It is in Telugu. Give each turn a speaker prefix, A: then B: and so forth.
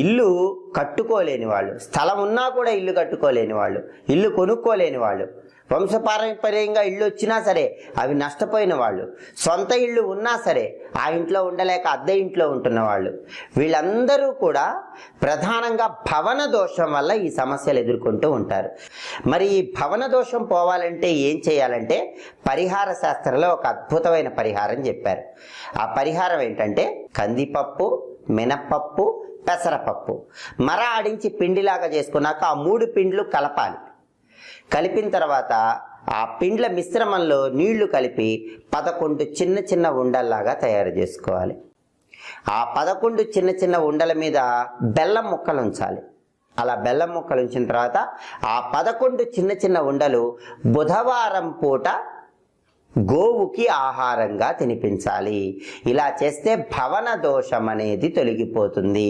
A: ఇల్లు కట్టుకోలేని వాళ్ళు, స్థలం ఉన్నా కూడా ఇల్లు కట్టుకోలేని వాళ్ళు, ఇల్లు కొనుక్కోలేని వాళ్ళు, వంశపారంపర్యంగా ఇళ్ళు వచ్చినా సరే అవి నష్టపోయిన వాళ్ళు, సొంత ఇళ్ళు ఉన్నా సరే ఆ ఇంట్లో ఉండలేక అద్దె ఇంట్లో ఉంటున్న వాళ్ళు, వీళ్ళందరూ కూడా ప్రధానంగా భవన దోషం వల్ల ఈ సమస్యలు ఎదుర్కొంటూ ఉంటారు. మరి ఈ భవన దోషం పోవాలంటే ఏం చేయాలంటే పరిహార శాస్త్రంలో ఒక అద్భుతమైన పరిహారం చెప్పారు. ఆ పరిహారం ఏంటంటే కందిపప్పు, మినప్పప్పు, పెసరపప్పు మర ఆడించి పిండిలాగా చేసుకున్నాక ఆ 3 పిండ్లు కలపాలి. కలిపిన తర్వాత ఆ పిండ్ల మిశ్రమంలో నీళ్లు కలిపి 11 చిన్న చిన్న ఉండల్లాగా తయారు చేసుకోవాలి. ఆ 11 చిన్న చిన్న ఉండల మీద బెల్లం ముక్కలు ఉంచాలి. అలా బెల్లం ముక్కలు ఉంచిన తర్వాత ఆ 11 చిన్న చిన్న ఉండలు బుధవారం పూట గోవుకి ఆహారంగా తినిపించాలి. ఇలా చేస్తే భవన దోషం అనేది తొలగిపోతుంది.